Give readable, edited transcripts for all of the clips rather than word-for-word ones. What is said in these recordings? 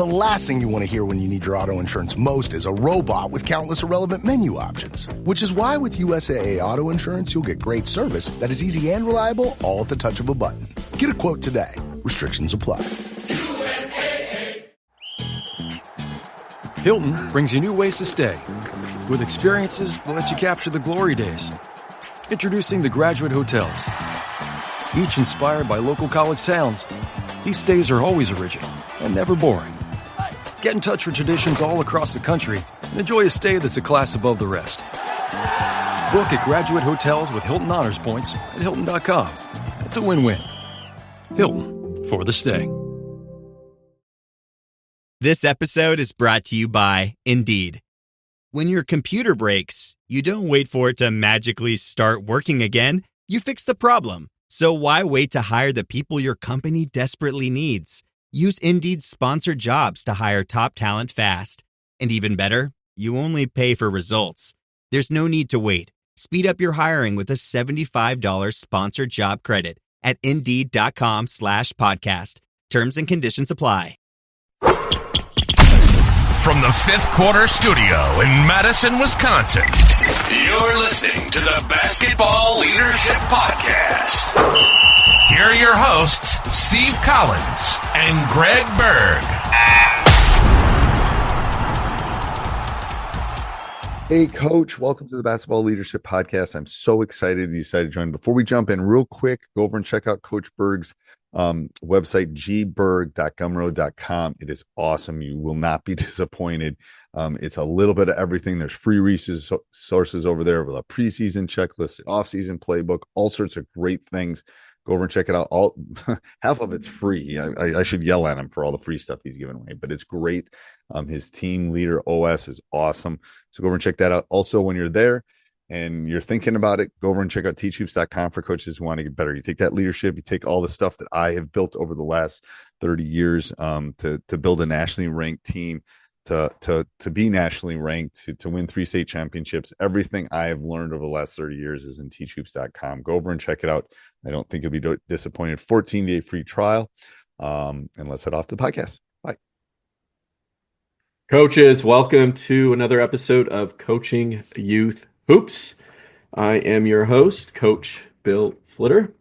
The last thing you want to hear when you need your auto insurance most is a robot with countless irrelevant menu options. Which is why with USAA Auto Insurance, you'll get great service that is easy and reliable, all at the touch of a button. Get a quote today. Restrictions apply. USAA. Hilton brings you new ways to stay. With experiences that let you capture the glory days. Introducing the Graduate Hotels. Each inspired by local college towns, these stays are always original and never boring. Get in touch with traditions all across the country and enjoy a stay that's a class above the rest. Book at Graduate Hotels with Hilton Honors Points at Hilton.com. It's a win-win. Hilton, for the stay. This episode is brought to you by Indeed. When your computer breaks, you don't wait for it to magically start working again. You fix the problem. So why wait to hire the people your company desperately needs? Use Indeed's sponsored jobs to hire top talent fast. And even better, you only pay for results. There's no need to wait. Speed up your hiring with a $75 sponsored job credit at Indeed.com/podcast. Terms and conditions apply. From the Fifth Quarter Studio in Madison, Wisconsin, you're listening to the Basketball Leadership Podcast. Here are your hosts, Steve Collins and Greg Berg. Hey, Coach. Welcome to the Basketball Leadership Podcast. I'm so excited you decided to join. Before we jump in, real quick, go over and check out Coach Berg's website, gberg.gumroad.com. It is awesome. You will not be disappointed. It's a little bit of everything. There's free resources over there with a preseason checklist, off-season playbook, all sorts of great things. Go over and check it out. All half of it's free. I should yell at him for all the free stuff he's giving away, but it's great. His team leader OS is awesome. So go over and check that out. Also, when you're there and you're thinking about it, go over and check out teachhoops.com for coaches who want to get better. You take that leadership, you take all the stuff that I have built over the last 30 years to build a nationally ranked team, to be nationally ranked, to win 3 state championships. Everything I have learned over the last 30 years is in teachhoops.com. Go over and check it out. I don't think you'll be disappointed. 14-day free trial. And let's head off to the podcast. Bye. Coaches, welcome to another episode of Coaching Youth Hoops. I am your host, Coach Bill Flitter.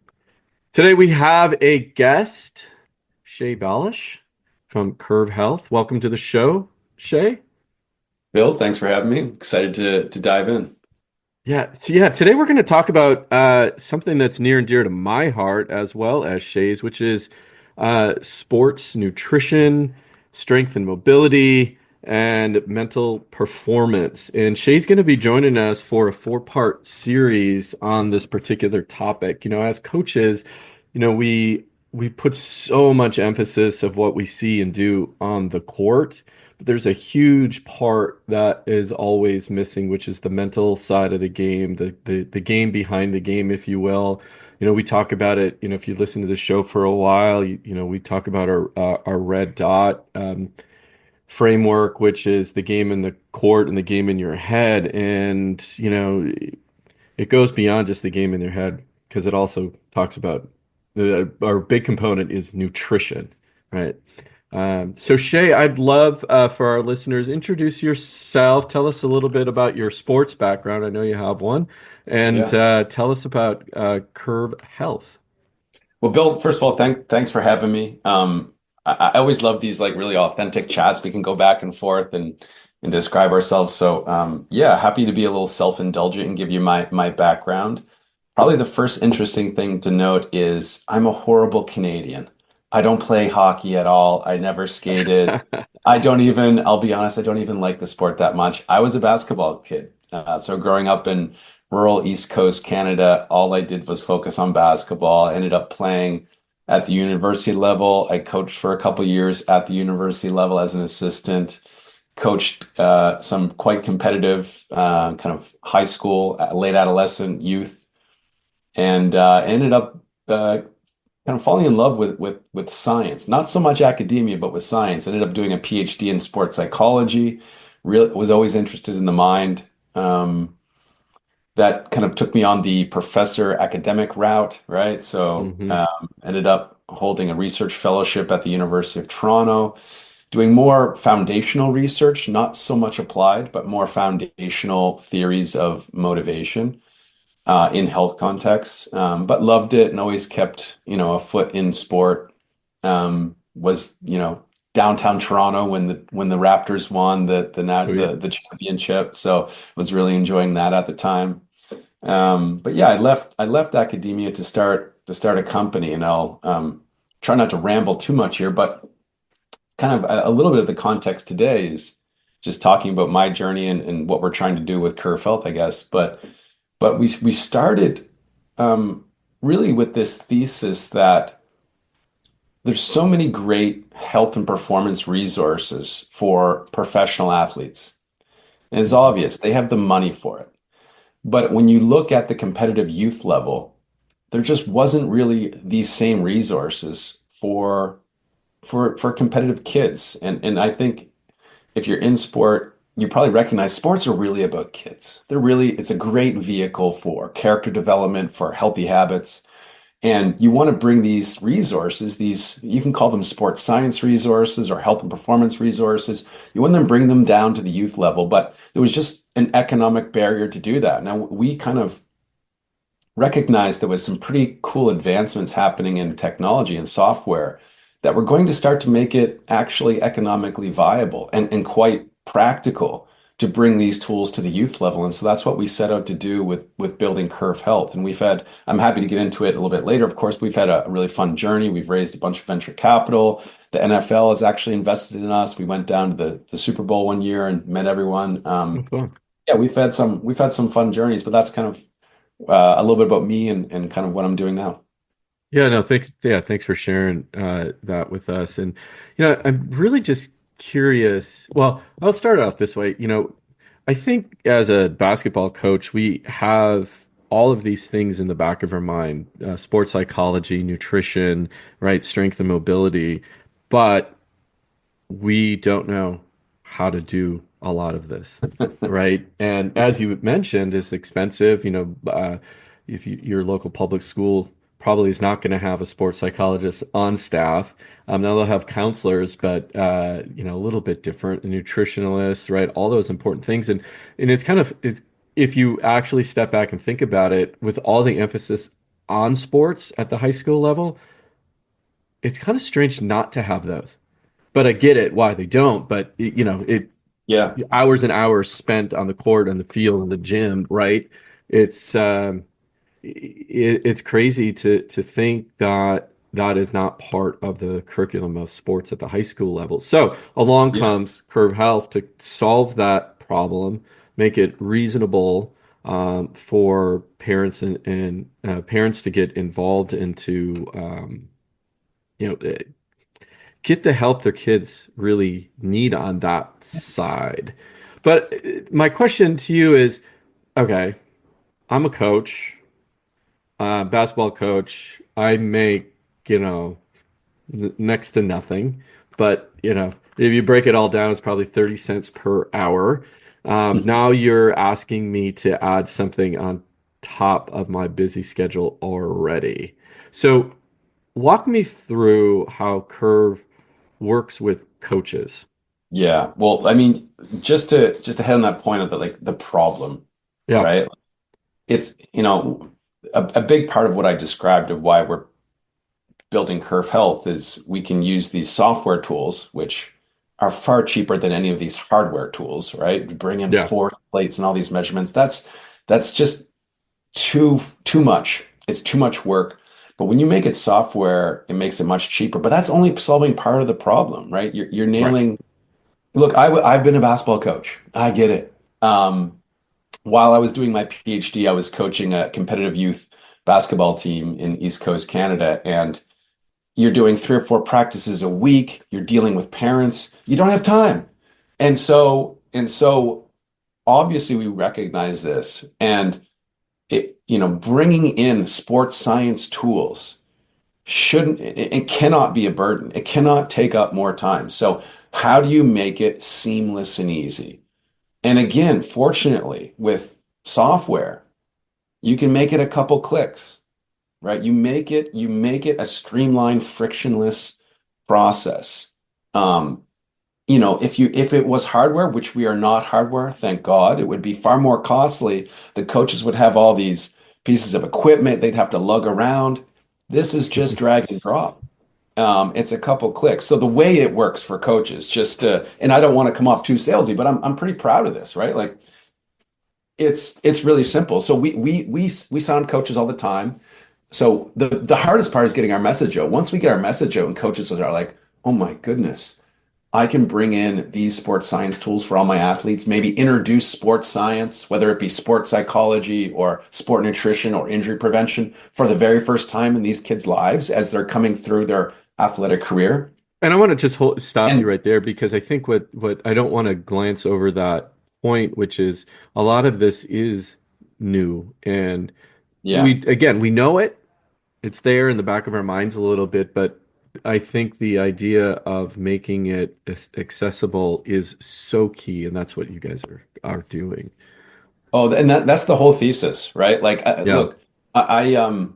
Today we have a guest, Shea Ballish from Curve Health. Welcome to the show, Shea. Bill, thanks for having me. Excited to dive in. Today we're going to talk about something that's near and dear to my heart as well as Shea's, which is sports nutrition, strength and mobility, and mental performance. And Shea's going to be joining us for a 4-part series on this particular topic. You know, as coaches, you know, we put so much emphasis of what we see and do on the court, but there's a huge part that is always missing, which is the mental side of the game, the game behind the game, if you will. You know, we talk about it, you know, if you listen to the show for a while, you know, we talk about our red dot framework, which is the game in the court and the game in your head. And, you know, it goes beyond just the game in your head, because it also talks about our big component is nutrition, right? So Shea, I'd love for our listeners, introduce yourself. Tell us a little bit about your sports background. I know you have one. And tell us about Curve Health. Well, Bill, first of all, thanks for having me. I always love these like really authentic chats. We can go back and forth and describe ourselves. So happy to be a little self-indulgent and give you my background. Probably the first interesting thing to note is I'm a horrible Canadian. I don't play hockey at all. I never skated. I'll be honest, I don't even like the sport that much. I was a basketball kid. So growing up in rural East Coast Canada, all I did was focus on basketball. I ended up playing at the university level. I coached for a couple of years at the university level as an assistant, coached some quite competitive kind of high school, late adolescent youth, and ended up kind of falling in love with science, not so much academia, but with science. Ended up doing a PhD in sports psychology. Really was always interested in the mind. That kind of took me on the professor academic route, right? So ended up holding a research fellowship at the University of Toronto, doing more foundational research, not so much applied, but more foundational theories of motivation in health contexts. But loved it and always kept, a foot in sport. Was, downtown Toronto when the Raptors won the championship. So was really enjoying that at the time. But yeah, I left academia to start a company, and I'll try not to ramble too much here, but kind of a little bit of the context today is just talking about my journey and what we're trying to do with Curve Health, I guess. But we started really with this thesis that there's so many great health and performance resources for professional athletes. And it's obvious they have the money for it. But when you look at the competitive youth level, there just wasn't really these same resources for competitive kids. And I think if you're in sport, you probably recognize sports are really about kids. It's a great vehicle for character development, for healthy habits. And you want to bring these resources, you can call them sports science resources or health and performance resources. You want them to bring them down to the youth level, but there was just an economic barrier to do that. Now we kind of recognized there was some pretty cool advancements happening in technology and software that were going to start to make it actually economically viable and quite practical to bring these tools to the youth level. And so that's what we set out to do with building Curve Health. And I'm happy to get into it a little bit later. Of course, we've had a really fun journey. We've raised a bunch of venture capital. The NFL has actually invested in us. We went down to the Super Bowl one year and met everyone. Yeah, we've had some fun journeys, but that's kind of a little bit about me and kind of what I'm doing now. Yeah, no, thanks. Yeah, thanks for sharing that with us. And I'm really just curious. Well, I'll start off this way. I think as a basketball coach, we have all of these things in the back of our mind: sports psychology, nutrition, right, strength and mobility, but we don't know how to do a lot of this, right? And as you mentioned, it's expensive. If your local public school probably is not going to have a sports psychologist on staff. Now they'll have counselors, but a little bit different, nutritionalists, right? All those important things, and it's if you actually step back and think about it, with all the emphasis on sports at the high school level, it's kind of strange not to have those. But I get it why they don't. But Yeah. hours and hours spent on the court, on the field, in the gym, right? It's it's crazy to think that that is not part of the curriculum of sports at the high school level. So along Yeah. comes Curve Health to solve that problem, make it reasonable for parents and parents to get involved into you know get the help their kids really need on that side. But my question to you is, okay, I'm a coach, basketball coach. I make, next to nothing. But, if you break it all down, it's probably 30 cents per hour. Now you're asking me to add something on top of my busy schedule already. So walk me through how Curve works with coaches. Yeah. Well, I mean, just to head on that point of the problem, Yeah. right? It's, a big part of what I described of why we're building Curve Health is we can use these software tools, which are far cheaper than any of these hardware tools, right? We bring in Yeah. four plates and all these measurements. That's just too much. It's too much work. But when you make it software, it makes it much cheaper. But that's only solving part of the problem, right? You're Right. nailing. Look, I've been a basketball coach. I get it. While I was doing my PhD, I was coaching a competitive youth basketball team in East Coast Canada, and you're doing 3 or 4 practices a week. You're dealing with parents. You don't have time, and so obviously we recognize this, and bringing in sports science tools shouldn't it cannot be a burden. It cannot take up more time. So how do you make it seamless and easy? And again, fortunately, with software, you can make it a couple clicks, right? You make it a streamlined, frictionless process. Um, if it was hardware, which we are not hardware, thank God, it would be far more costly. The coaches would have all these pieces of equipment they'd have to lug around. This is just drag and drop. It's a couple clicks. So the way it works for coaches, and I don't want to come off too salesy, but I'm pretty proud of this, right? Like it's really simple. So we sound coaches all the time. So the hardest part is getting our message out. Once we get our message out and coaches are like, oh my goodness, I can bring in these sports science tools for all my athletes, maybe introduce sports science, whether it be sports psychology or sport nutrition or injury prevention for the very first time in these kids' lives as they're coming through their athletic career. And I want to just stop you And right there because I think what I don't want to glance over that point, which is a lot of this is new. And yeah. we know it. It's there in the back of our minds a little bit, but I think the idea of making it accessible is so key, and that's what you guys are doing. Oh, and that's the whole thesis, right? Like, Yeah. look, I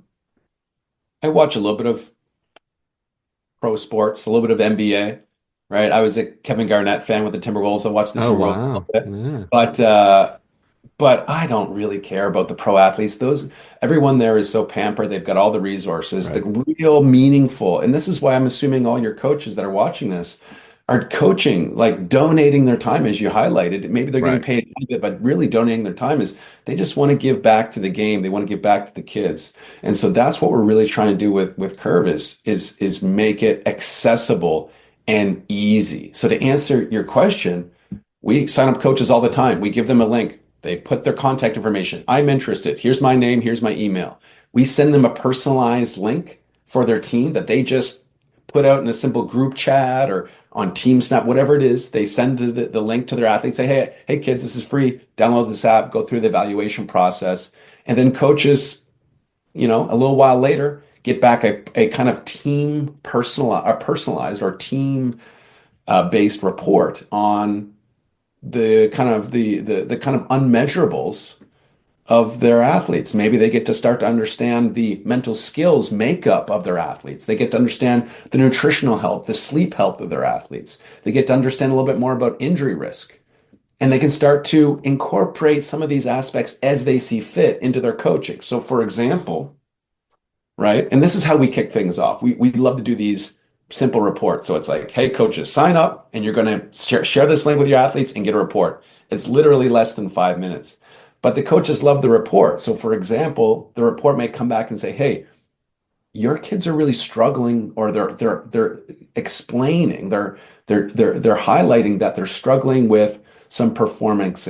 watch a little bit of pro sports, a little bit of NBA, right? I was a Kevin Garnett fan with the Timberwolves. I watched the Oh, Timberwolves a little wow. bit, Yeah. but I don't really care about the pro athletes. Everyone there is so pampered. They've got all the resources, the Right. real meaningful. And this is why I'm assuming all your coaches that are watching this are coaching, like donating their time, as you highlighted. Maybe they're getting Right. paid a bit, but really donating their time is they just want to give back to the game. They want to give back to the kids. And so that's what we're really trying to do with Curve is make it accessible and easy. So to answer your question, we sign up coaches all the time. We give them a link. They put their contact information. I'm interested. Here's my name. Here's my email. We send them a personalized link for their team that they just put out in a simple group chat or on TeamSnap, whatever it is. They send the link to their athletes, say, hey, kids, this is free. Download this app, go through the evaluation process. And then coaches, a little while later, get back a kind of personalized or team based report on the kind of unmeasurables of their athletes. Maybe they get to start to understand the mental skills makeup of their athletes. They get to understand the nutritional health, the sleep health of their athletes. They get to understand a little bit more about injury risk. And they can start to incorporate some of these aspects as they see fit into their coaching. So, for example, right, and this is how we kick things off. We love to do these simple reports. So it's like, hey, coaches, sign up and you're going to share this link with your athletes and get a report. It's literally less than 5 minutes. But the coaches love the report. So, for example, the report may come back and say, hey, your kids are really struggling, or they're explaining, they're highlighting that they're struggling with some performance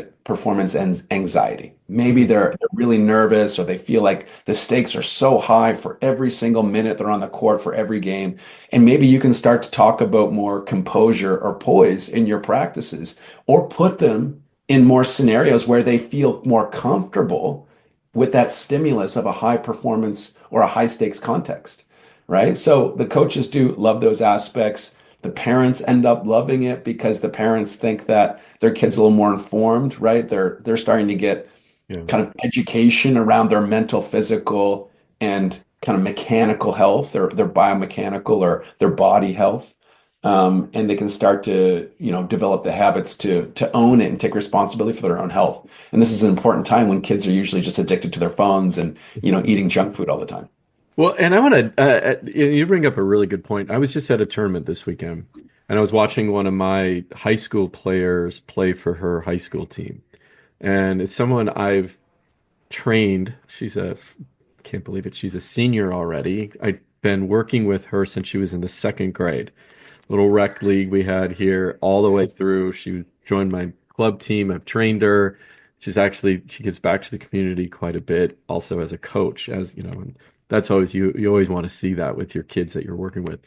anxiety. Maybe they're really nervous, or they feel like the stakes are so high for every single minute they're on the court for every game. And maybe you can start to talk about more composure or poise in your practices, or put them in more scenarios where they feel more comfortable with that stimulus of a high performance or a high stakes context, right? So the coaches do love those aspects. The parents end up loving it because the parents think that their kid's a little more informed, right? They're starting to get Yeah. kind of education around their mental, physical, and kind of mechanical health, their biomechanical or their body health. And they can start to, develop the habits to own it and take responsibility for their own health. And this is an important time when kids are usually just addicted to their phones and, eating junk food all the time. Well, and I want to, you bring up a really good point. I was just at a tournament this weekend, and I was watching one of my high school players play for her high school team. And it's someone I've trained. Can't believe it, she's a senior already. I've been working with her since she was in the second grade. Little rec league we had here all the way through. She joined my club team. I've trained her. She gives back to the community quite a bit, also as a coach, as you know, and that's always you always want to see that with your kids that you're working with.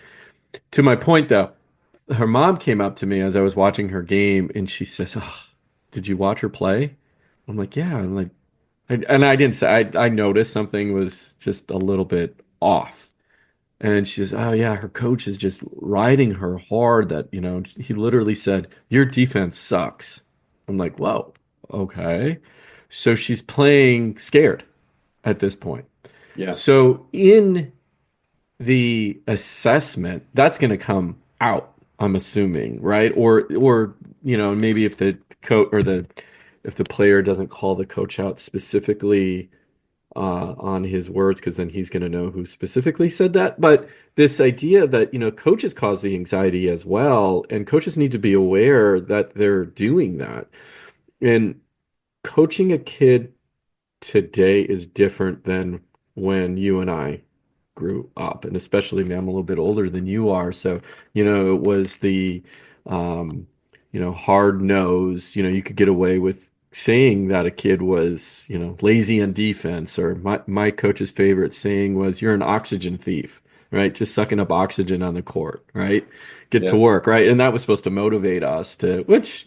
To my point though, her mom came up to me as I was watching her game and she says, "Oh, did you watch her play?" I'm like, "Yeah." I'm like, and I didn't say, I noticed something was just a little bit off. And she says, "Oh yeah, her coach is just riding her hard that, he literally said, 'Your defense sucks.'" I'm like, "Whoa, okay." So she's playing scared at this point. Yeah. So in the assessment, that's going to come out. I'm assuming, right? Or maybe if the coach or the if the player doesn't call the coach out specifically on his words, because then he's going to know who specifically said that. But this idea that, coaches cause the anxiety as well, and coaches need to be aware that they're doing that. And coaching a kid today is different than when you and I grew up, and especially me, I'm a little bit older than you are. So, it was the, hard nose, you could get away with saying that a kid was, lazy on defense, or my coach's favorite saying was, you're an oxygen thief, right? Just sucking up oxygen on the court, right? Get to Yeah. work, right? And that was supposed to motivate us to, which,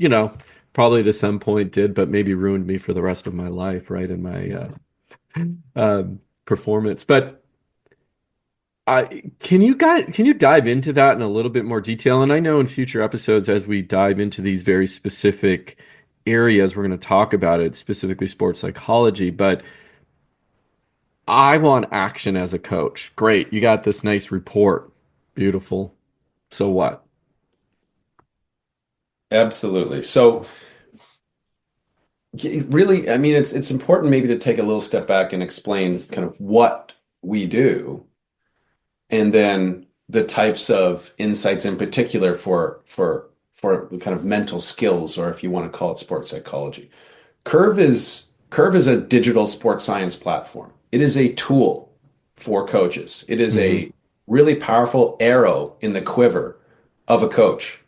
probably to some point did, but maybe ruined me for the rest of my life, right? In my performance. But can you dive into that in a little bit more detail? And I know in future episodes, as we dive into these very specific areas, we're going to talk about it, specifically sports psychology. But I want action as a coach. Great, you got this nice report, beautiful. So what? Absolutely. So really, I mean, it's important maybe to take a little step back and explain kind of what we do, and then the types of insights in particular for kind of mental skills, or if you want to call it sports psychology. Curve is a digital sports science platform. It is a tool for coaches. It is Hmm. a really powerful arrow in the quiver of a coach.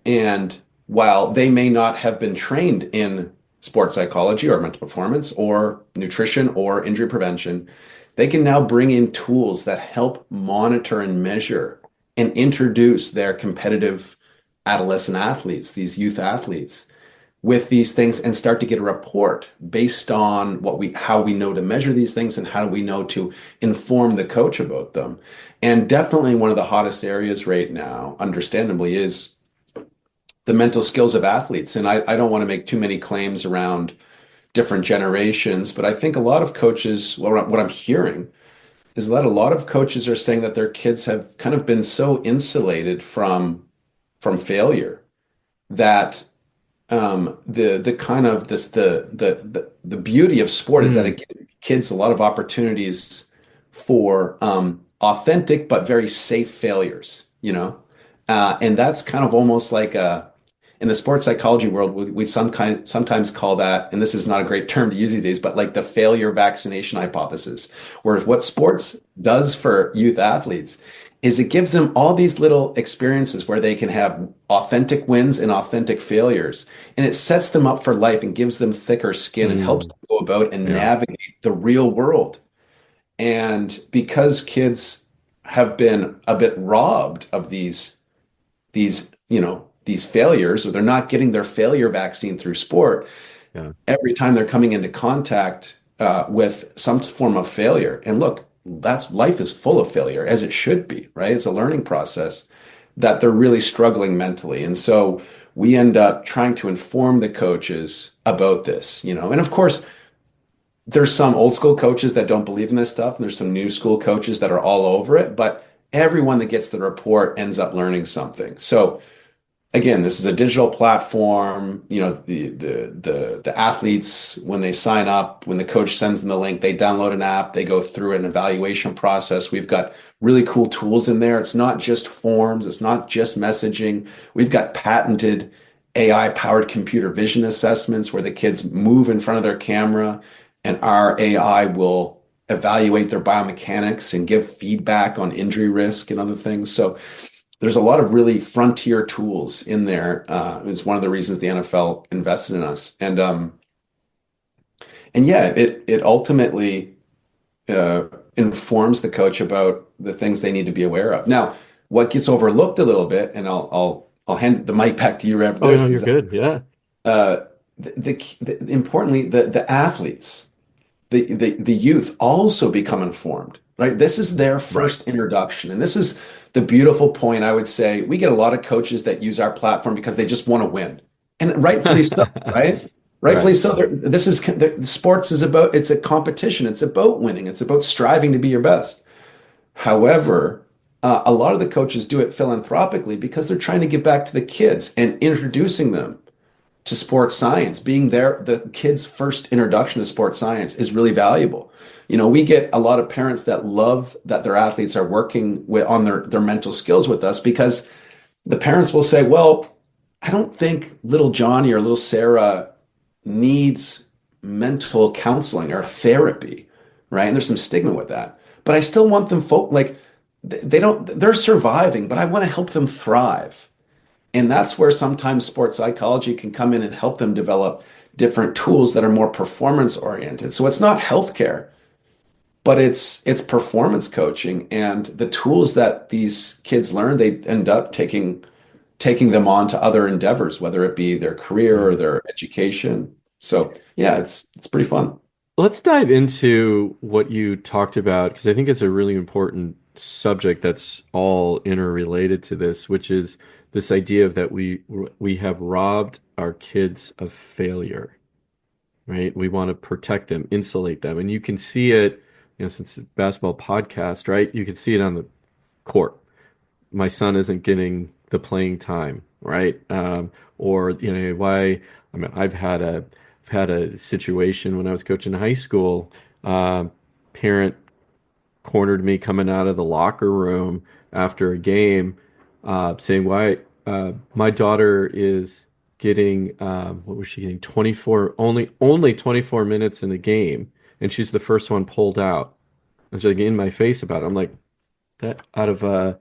And while they may not have been trained in sports psychology or mental performance or nutrition or injury prevention, they can now bring in tools that help monitor and measure and introduce their competitive adolescent athletes, these youth athletes, with these things, and start to get a report based on how we know to measure these things and how we know to inform the coach about them. And definitely one of the hottest areas right now, understandably, is the mental skills of athletes. And I don't want to make too many claims around different generations, but I think a lot of coaches, what I'm hearing is that a lot of coaches are saying that their kids have kind of been so insulated from failure that the kind of this the beauty of sport is that Mm, it gives kids a lot of opportunities for authentic but very safe failures, and that's kind of almost like a in the sports psychology world, we sometimes call that, and this is not a great term to use these days, but like the failure vaccination hypothesis, where what sports does for youth athletes is it gives them all these little experiences where they can have authentic wins and authentic failures. And it sets them up for life and gives them thicker skin and helps mm, them go about and yeah, navigate the real world. And because kids have been a bit robbed of these failures, or they're not getting their failure vaccine through sport, yeah, every time they're coming into contact with some form of failure. And look, that's life is full of failure, as it should be, right? It's a learning process, that they're really struggling mentally. And so we end up trying to inform the coaches about this, and of course there's some old school coaches that don't believe in this stuff, and there's some new school coaches that are all over it, but everyone that gets the report ends up learning something. So again, this is a digital platform. The athletes, when they sign up, when the coach sends them the link, they download an app, they go through an evaluation process. We've got really cool tools in there. It's not just forms, it's not just messaging. We've got patented AI powered computer vision assessments where the kids move in front of their camera and our AI will evaluate their biomechanics and give feedback on injury risk and other things. So there's a lot of really frontier tools in there. It's one of the reasons the NFL invested in us, and yeah, it ultimately informs the coach about the things they need to be aware of. Now, what gets overlooked a little bit, and I'll hand the mic back to you after oh no, this, you're is that good, yeah. uh, importantly the athletes, the youth also become informed, right? This is their Right. first introduction. And this is the beautiful point. I would say we get a lot of coaches that use our platform because they just want to win. And rightfully so, right? Rightfully Right. so. Sports is about, it's a competition. It's about winning. It's about striving to be your best. However, A lot of the coaches do it philanthropically because they're trying to give back to the kids and introducing them to sports science. Being there, the kids' first introduction to sports science is really valuable. We get a lot of parents that love that their athletes are working on their mental skills with us because the parents will say, well, I don't think little Johnny or little Sarah needs mental counseling or therapy, right? And there's some stigma with that. But I still want them like they don't, they're surviving, but I want to help them thrive. And that's where sometimes sports psychology can come in and help them develop different tools that are more performance oriented. So it's not healthcare, but it's performance coaching, and the tools that these kids learn, they end up taking them on to other endeavors, whether it be their career or their education. So yeah, it's pretty fun. Let's dive into what you talked about because I think it's a really important subject that's all interrelated to this, which is this idea of that we have robbed our kids of failure, right? We want to protect them, insulate them, and you can see it, since it's a basketball podcast, right? You can see it on the court. My son isn't getting the playing time, right? Or why? I mean, I've had a situation when I was coaching high school. Parent cornered me coming out of the locker room after a game, saying why my daughter is getting what was she getting 24 only 24 minutes in the game, and she's the first one pulled out. And she's like in my face about it. I'm like, that out of a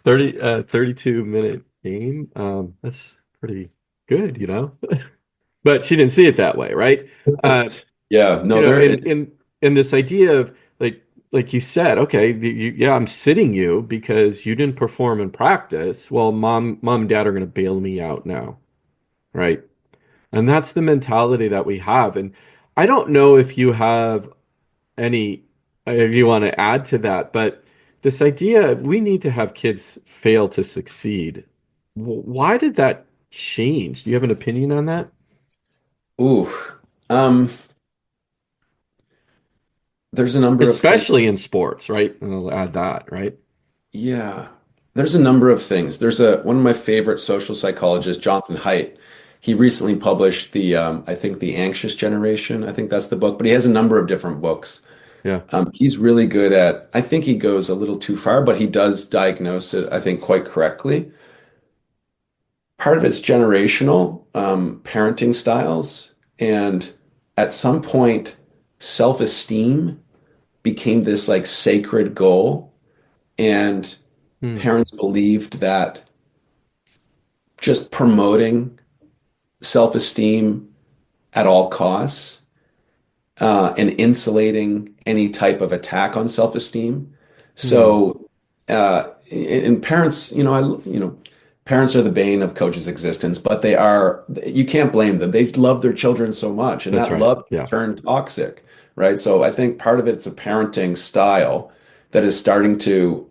32-minute game, that's pretty good, But she didn't see it that way, right? Uh, Yeah, you no, know, there. in this idea of like you said, okay, yeah, I'm sitting you because you didn't perform in practice. Well, mom and dad are going to bail me out now, right? And that's the mentality that we have. And I don't know if you have any, if you want to add to that, but this idea we need to have kids fail to succeed. Why did that change? Do you have an opinion on that? Ooh, um, there's a number of things. Especially in sports, right? And I'll add that, right? Yeah, there's a number of things. There's a one of my favorite social psychologists, Jonathan Haidt. He recently published I think the Anxious Generation. I think that's the book, but he has a number of different books. Yeah. He's really good at, I think he goes a little too far, but he does diagnose it, I think, quite correctly. Part of it's generational, parenting styles, and at some point, self-esteem became this like sacred goal, and Hmm. parents believed that just promoting self-esteem at all costs, and insulating any type of attack on self-esteem. Hmm. So, and parents, parents are the bane of coaches' existence, but you can't blame them. They love their children so much, and That's that right. love Yeah. turned toxic, right? So I think part of it's a parenting style that is starting to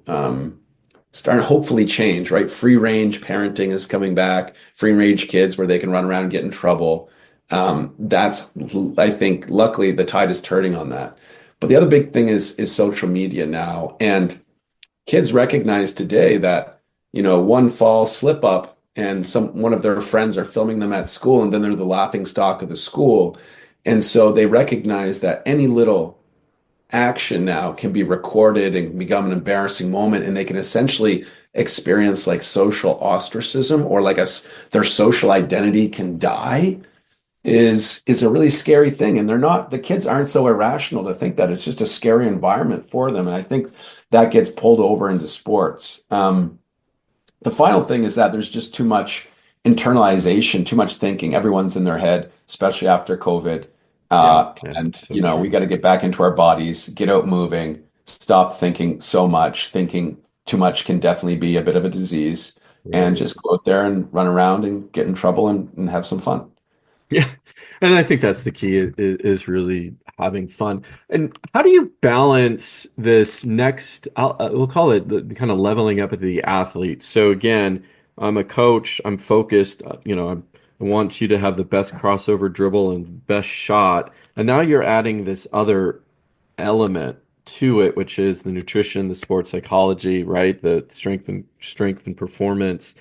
hopefully change, right? Free range parenting is coming back, free range kids where they can run around and get in trouble. That's, I think, luckily the tide is turning on that. But the other big thing is social media now. And kids recognize today that, one false slip up and one of their friends are filming them at school, and then they're the laughing stock of the school. And so they recognize that any little action now can be recorded and become an embarrassing moment, and they can essentially experience like social ostracism, or like their social identity can die, is a really scary thing. And the kids aren't so irrational to think that. It's just a scary environment for them, and I think that gets pulled over into sports. The final thing is that there's just too much internalization, too much thinking. Everyone's in their head, especially after COVID. Yeah. Yeah. And, So we true. got to get back into our bodies, get out moving, stop thinking so much. Thinking too much can definitely be a bit of a disease, and Right. just go out there and run around and get in trouble and have some fun. Yeah. And I think that's the key is really having fun. And how do you balance this next, we'll call it the kind of leveling up of the athlete. So again, I'm a coach, I'm focused, I want you to have the best crossover dribble and best shot. And now you're adding this other element to it, which is the nutrition, the sports psychology, right? The strength and performance.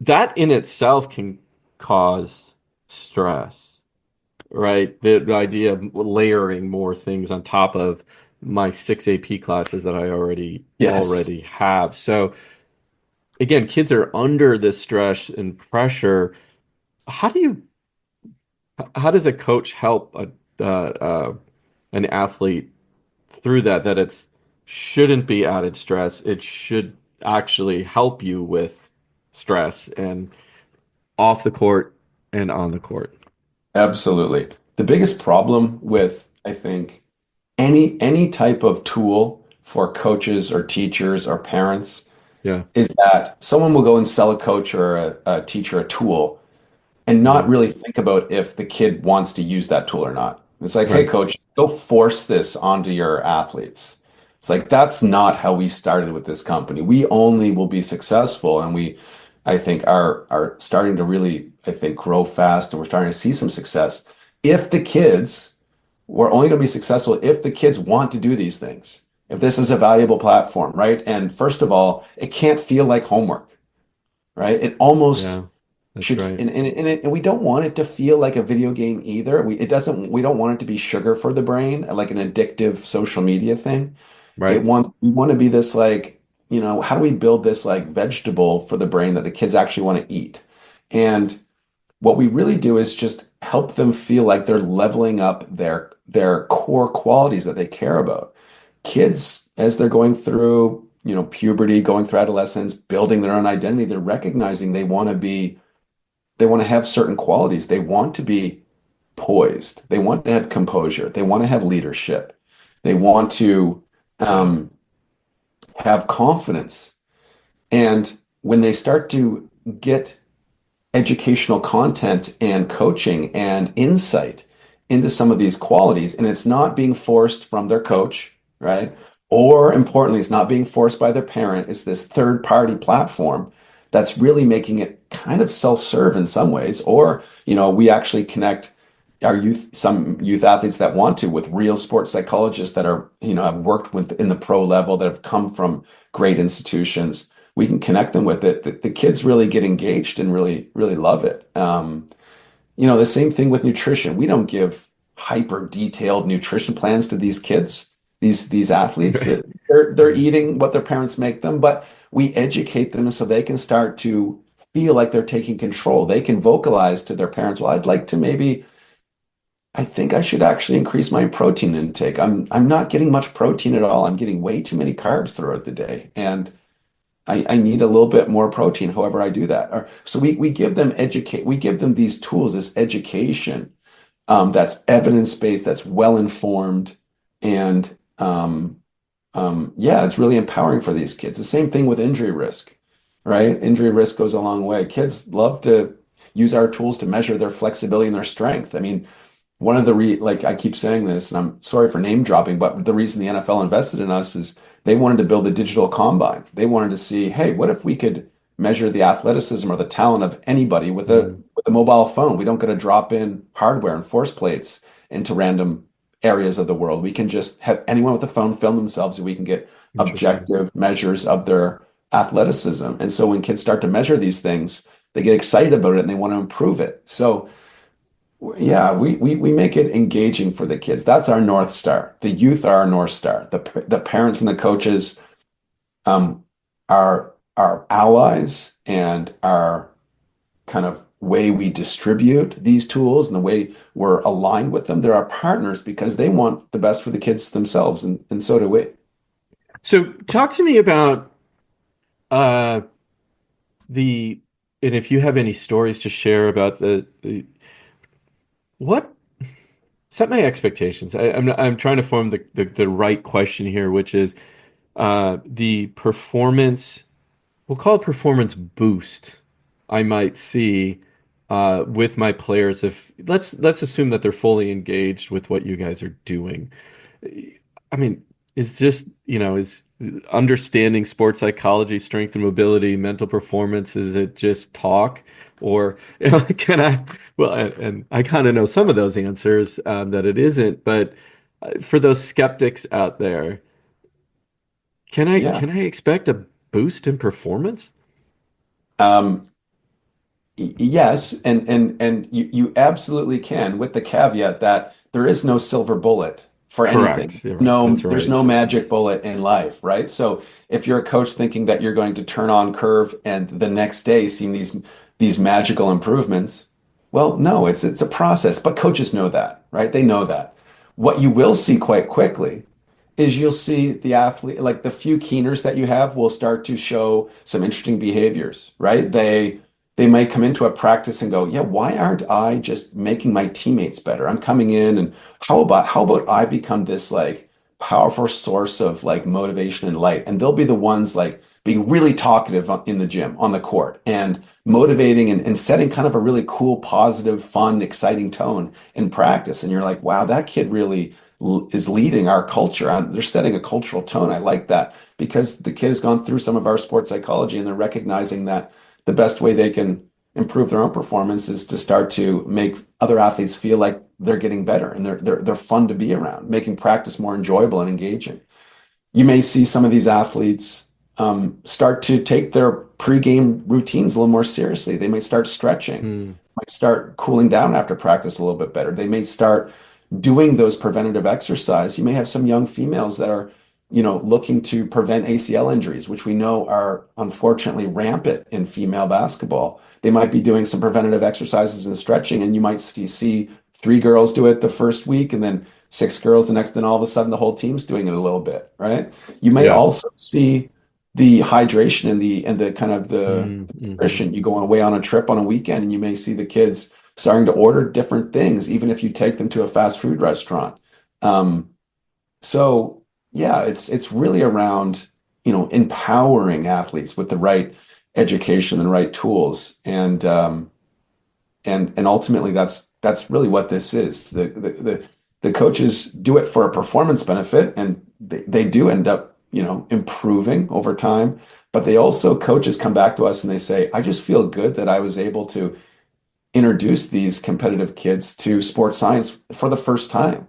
That in itself can cause stress, right? The idea of layering more things on top of my six AP classes that I Yes. already have. So again, kids are under this stress and pressure. How do you how does a coach help an athlete through that, that it's shouldn't be added stress. It should actually help you with stress and off the court and on the court. Absolutely. The biggest problem with, I think, any type of tool for coaches or teachers or parents Yeah. is that someone will go and sell a coach or a teacher a tool and not Hmm. really think about if the kid wants to use that tool or not. It's like, hey, Right. coach, go force this onto your athletes. It's like, that's not how we started with this company. We only will be successful. And we, I think, are starting to really, I think, grow fast, and we're starting to see some success. If the kids, we're only going to be successful if the kids want to do these things, if this is a valuable platform, right? And first of all, it can't feel like homework, right? It almost Yeah, that's should, right. and we don't want it to feel like a video game either. We don't want it to be sugar for the brain, like an addictive social media thing. Right. We want to be this like, how do we build this like vegetable for the brain that the kids actually want to eat? And what we really do is just help them feel like they're leveling up their core qualities that they care about. Kids, as they're going through, puberty, going through adolescence, building their own identity, they're recognizing they want to have certain qualities. They want to be poised. They want to have composure. They want to have leadership. They want to um, have confidence. And when they start to get educational content and coaching and insight into some of these qualities, and it's not being forced from their coach, right? Or importantly, it's not being forced by their parent. It's this third party platform that's really making it kind of self-serve in some ways. Or, we actually connect some youth athletes that want to, with real sports psychologists that are, have worked with in the pro level, that have come from great institutions. We can connect them with it. The kids really get engaged and really, really love it. The same thing with nutrition. We don't give hyper detailed nutrition plans to these kids, these athletes. Right. They're eating what their parents make them, but we educate them so they can start to feel like they're taking control. They can vocalize to their parents, well, I think I should actually increase my protein intake. I'm not getting much protein at all. I'm getting way too many carbs throughout the day. And I need a little bit more protein, however I do that. So we give them we give them these tools, this education that's evidence-based, that's well-informed, and yeah, it's really empowering for these kids. The same thing with injury risk, right? Injury risk goes a long way. Kids love to use our tools to measure their flexibility and their strength. I mean, one of the like I keep saying this, and I'm sorry for name dropping, but the reason the NFL invested in us is they wanted to build a digital combine. They wanted to see, hey, what if we could measure the athleticism or the talent of anybody with a Mm, mobile phone? We don't got to drop in hardware and force plates into random areas of the world. We can just have anyone with a phone film themselves, and we can get interesting. objective measures of their athleticism. And so when kids start to measure these things, they get excited about it and they want to improve it. So yeah, we make it engaging for the kids. That's our North Star. The youth are our North Star. The parents and the coaches are our allies, and our kind of way we distribute these tools and the way we're aligned with them. They're our partners because they want the best for the kids themselves, and so do we. So talk to me about uh the and if you have any stories to share about the what set my expectations. I'm trying to form the right question here, which is the performance, we'll call it performance boost I might see with my players. If let's assume that they're fully engaged with what you guys are doing. I mean, is just, is understanding sports psychology, strength and mobility, mental performance, is it just talk? Or can I, well, and I kind of know some of those answers, that it isn't, but For those skeptics out there, Yeah. can I expect a boost in performance? Um, Yes, and you absolutely can, with the caveat that there is no silver bullet for anything. Correct. Yeah, No, that's there's right. no magic bullet in life, right? So if you're a coach thinking that you're going to turn on curve and the next day seeing these magical improvements, well, no, it's a process, but coaches know that, right? They know that. What you will see quite quickly is you'll see the athlete, like the few keeners that you have will start to show some interesting behaviors, right? They might come into a practice and go, yeah, why aren't I just making my teammates better? I'm coming in and how about I become this like powerful source of like motivation and light? And they'll be the ones like being really talkative in the gym, on the court, and motivating and setting kind of a really cool, positive, fun, exciting tone in practice. And you're like, wow, that kid really is leading our culture. They're setting a cultural tone. I like that because the kid has gone through some of our sports psychology and they're recognizing that the best way they can improve their own performance is to start to make other athletes feel like they're getting better and they're fun to be around, making practice more enjoyable and engaging. You may see some of these athletes start to take their pregame routines a little more seriously. They may start stretching, Hmm. might start cooling down after practice a little bit better. They may start doing those preventative exercise. You may have some young females that are, looking to prevent ACL injuries, which we know are unfortunately rampant in female basketball. They might be doing some preventative exercises and stretching, and you might see three girls do it the first week, and then six girls the next. Then all of a sudden, the whole team's doing it a little bit, right? You may Yeah. also see the hydration and the kind of the Mm-hmm. nutrition. You go away on a trip on a weekend, and you may see the kids starting to order different things, even if you take them to a fast food restaurant. Um, so yeah, it's really around, empowering athletes with the right education and right tools. And ultimately that's really what this is. The coaches do it for a performance benefit and they do end up, improving over time. But they also coaches come back to us and they say, I just feel good that I was able to introduce these competitive kids to sports science for the first time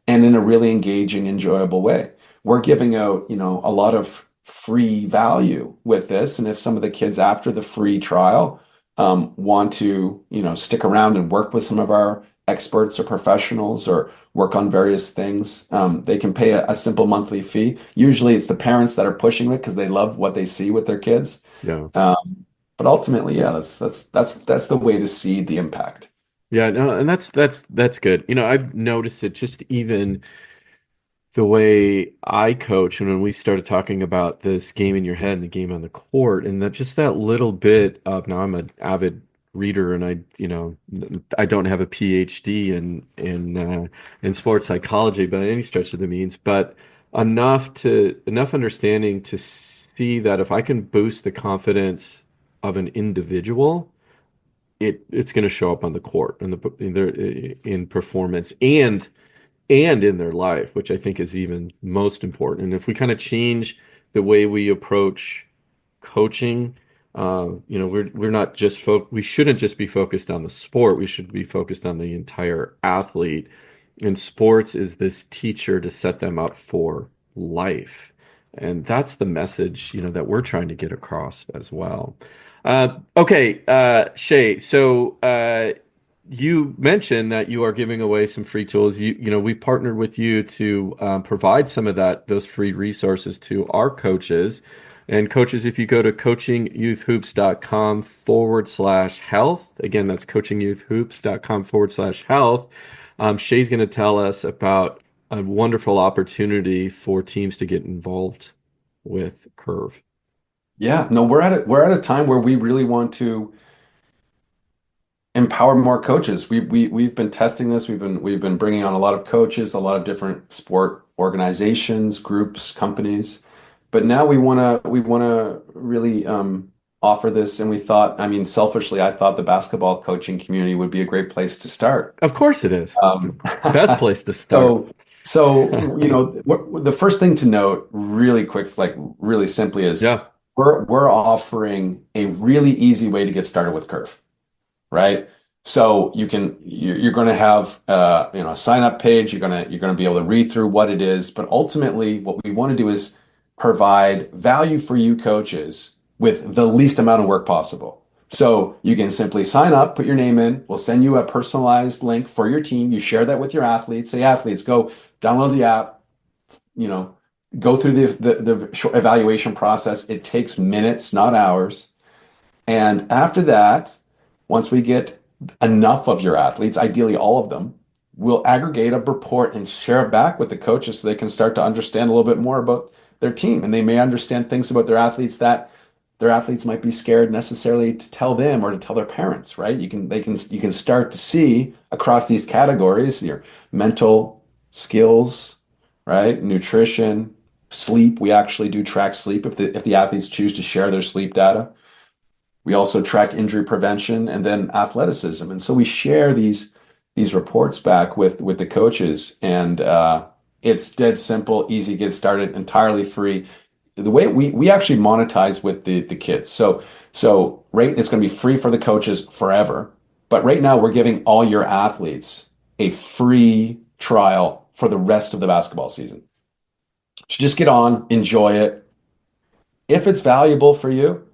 and in a really engaging, enjoyable way. We're giving out, a lot of free value with this. And if some of the kids after the free trial want to, stick around and work with some of our experts or professionals or work on various things, they can pay a simple monthly fee. Usually it's the parents that are pushing it because they love what they see with their kids. Yeah. But ultimately, yeah, that's the way to see the impact. Yeah, no, and that's good. I've noticed it just even the way I coach, and when we started talking about this game in your head and the game on the court, and that just that little bit of now I'm an avid reader, and I don't have a PhD in sports psychology by any stretch of the means, but enough understanding to see that if I can boost the confidence of an individual, it's going to show up on the court and in performance and in their life, which I think is even most important. And if we kind of change the way we approach coaching, we're not just we shouldn't just be focused on the sport. We should be focused on the entire athlete. And sports is this teacher to set them up for life. And that's the message, that we're trying to get across as well. Okay, Shea, so you mentioned that you are giving away some free tools. We've partnered with you to provide some of those free resources to our coaches. And coaches, if you go to coachingyouthhoops.com/health, again, that's coachingyouthhoops.com/health, Shay's going to tell us about a wonderful opportunity for teams to get involved with Curve. Yeah, no, we're at a time where we really want to empower more coaches. We've been testing this. We've been bringing on a lot of coaches, a lot of different sport organizations, groups, companies. But now we wanna really offer this. And we thought, I mean, selfishly, I thought the basketball coaching community would be a great place to start. Of course it is. It's the Um, best place to start. so the first thing to note, really quick, like really simply, is Yeah. we're offering a really easy way to get started with Curve, right? So you're going to have a sign up page. You're going to be able to read through what it is. But ultimately, what we want to do is provide value for you coaches with the least amount of work possible. So you can simply sign up, put your name in. We'll send you a personalized link for your team. You share that with your athletes. Say, athletes, go download the app. You know, go through the evaluation process. It takes minutes, not hours. And after that, once we get enough of your athletes, ideally all of them, we'll aggregate a report and share it back with the coaches so they can start to understand a little bit more about their team. And they may understand things about their athletes that their athletes might be scared necessarily to tell them or to tell their parents, right? You can start to see across these categories your mental skills, right? Nutrition, sleep. We actually do track sleep if the athletes choose to share their sleep data. We also track injury prevention and then athleticism. And so we share these reports back with the coaches. And it's dead simple, easy to get started, entirely free. The way we actually monetize with the kids. So right, it's going to be free for the coaches forever. But right now we're giving all your athletes a free trial for the rest of the basketball season. So just get on, enjoy it. If it's valuable for you,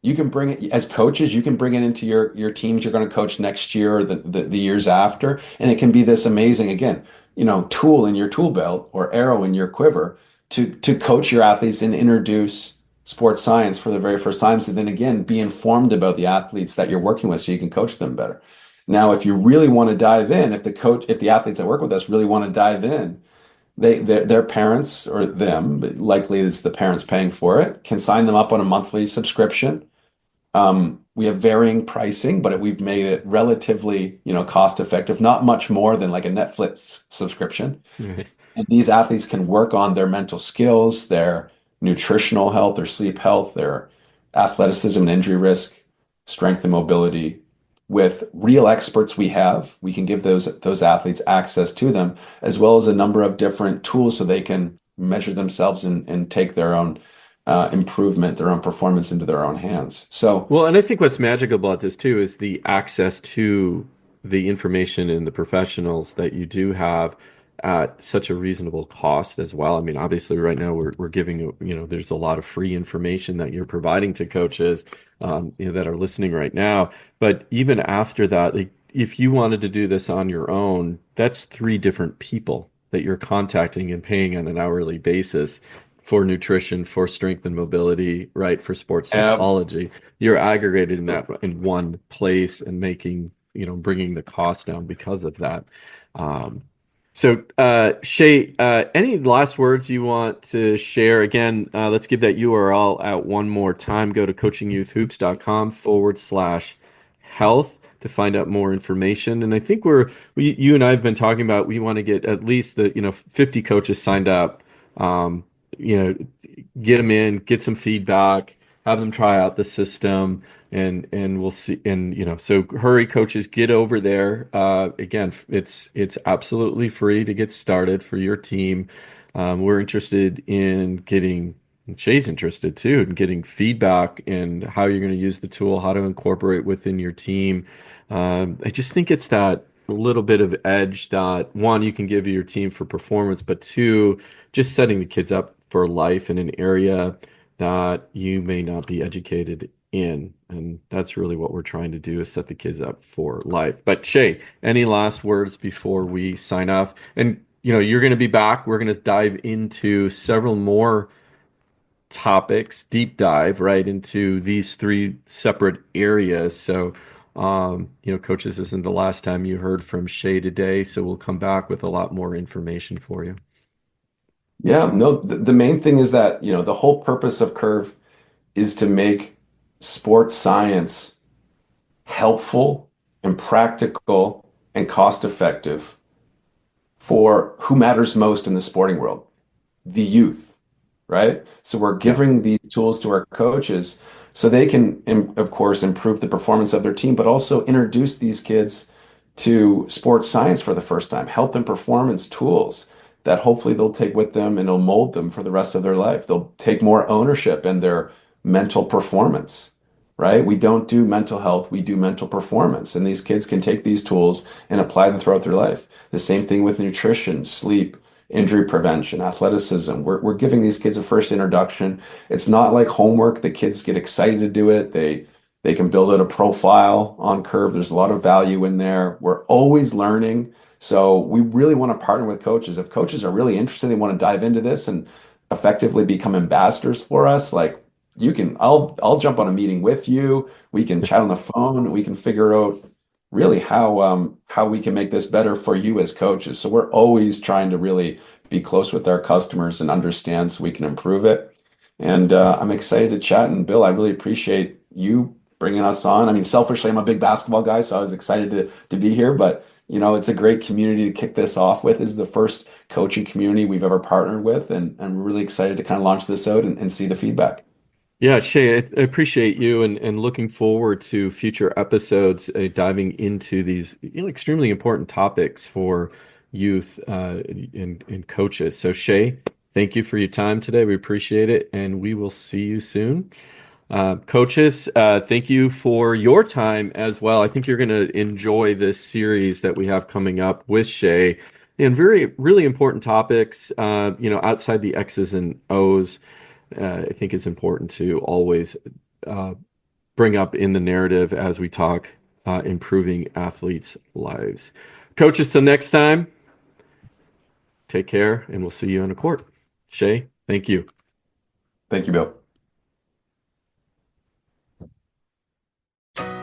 you can bring it as coaches, you can bring it into your teams you're going to coach next year or the years after. And it can be this amazing, again, tool in your tool belt or arrow in your quiver to coach your athletes and introduce sports science for the very first time. So then again, be informed about the athletes that you're working with so you can coach them better. Now, if you really want to dive in, if the athletes that work with us really want to dive in, their parents or them, but likely it's the parents paying for it, can sign them up on a monthly subscription. We have varying pricing, but we've made it relatively, cost effective, not much more than like a Netflix subscription. Right. And these athletes can work on their mental skills, their nutritional health, their sleep health, their athleticism and injury risk, strength and mobility. With real experts we can give those athletes access to them, as well as a number of different tools so they can measure themselves and take their own improvement, their own performance into their own hands. So, Well, and I think what's magical about this too is the access to the information and the professionals that you do have at such a reasonable cost as well. I mean, obviously, right now we're giving there's a lot of free information that you're providing to coaches, that are listening right now. But even after that, like if you wanted to do this on your own, that's three different people that you're contacting and paying on an hourly basis for nutrition, for strength and mobility, right? For sports yeah, psychology, you're aggregated in that in one place and making, bringing the cost down because of that. Um, Shea, any last words you want to share? Again, let's give that URL out one more time. Go to coachingyouthhoops.com/health to find out more information. And I think you and I have been talking about, we want to get at least 50 coaches signed up. Um, you know, get them in, get some feedback, have them try out the system, and we'll see. And so hurry, coaches, get over there. Again, it's absolutely free to get started for your team. We're interested in getting. Shay's interested too in getting feedback and how you're going to use the tool, how to incorporate within your team. I just think it's that little bit of edge that one, you can give your team for performance, but two, just setting the kids up for life in an area that you may not be educated in. And that's really what we're trying to do, is set the kids up for life. But Shay, any last words before we sign off? And you're going to be back. We're going to dive into several more topics, deep dive right into these three separate areas. So, coaches, this isn't the last time you heard from Shea today. So we'll come back with a lot more information for you. yeah, no, the main thing is that, the whole purpose of Curve is to make sports science helpful and practical and cost effective for who matters most in the sporting world, the youth, right? So we're Yeah. giving these tools to our coaches so they can, of course, improve the performance of their team, but also introduce these kids to sports science for the first time, help them performance tools that hopefully they'll take with them and it'll mold them for the rest of their life. They'll take more ownership in their mental performance. right? We don't do mental health, we do mental performance. And these kids can take these tools and apply them throughout their life. The same thing with nutrition, sleep, injury prevention, athleticism. We're giving these kids a first introduction. It's not like homework. The kids get excited to do it. They can build out a profile on Curve. There's a lot of value in there. We're always learning. So we really want to partner with coaches. If coaches are really interested, they want to dive into this and effectively become ambassadors for us, like you can, I'll jump on a meeting with you. We can chat on the phone. We can figure out really how we can make this better for you as coaches. So we're always trying to really be close with our customers and understand so we can improve it. And I'm excited to chat. And Bill, I really appreciate you bringing us on. I mean, selfishly, I'm a big basketball guy, so I was excited to be here. But it's a great community to kick this off with. This is the first coaching community we've ever partnered with, and we're really excited to kind of launch this out and see the feedback. Yeah, Shea, I appreciate you and looking forward to future episodes diving into these extremely important topics for youth and coaches. So Shea, thank you for your time today. We appreciate it, and we will see you soon. Coaches, thank you for your time as well. I think you're going to enjoy this series that we have coming up with Shea, and really important topics, outside the X's and O's. I think it's important to always bring up in the narrative as we talk improving athletes' lives. Coaches, till next time, take care, and we'll see you on the court. Shea, thank you. Thank you, Bill.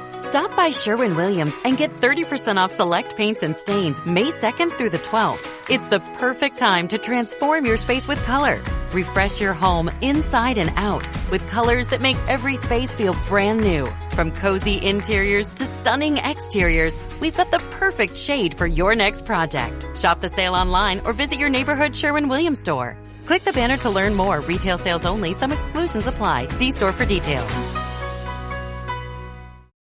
Stop by Sherwin-Williams and get 30% off select paints and stains May 2nd through the 12th. It's the perfect time to transform your space with color. Refresh your home inside and out with colors that make every space feel brand new. From cozy interiors to stunning exteriors, we've got the perfect shade for your next project. Shop the sale online or visit your neighborhood Sherwin-Williams store. Click the banner to learn more. Retail sales only. Some exclusions apply. See store for details.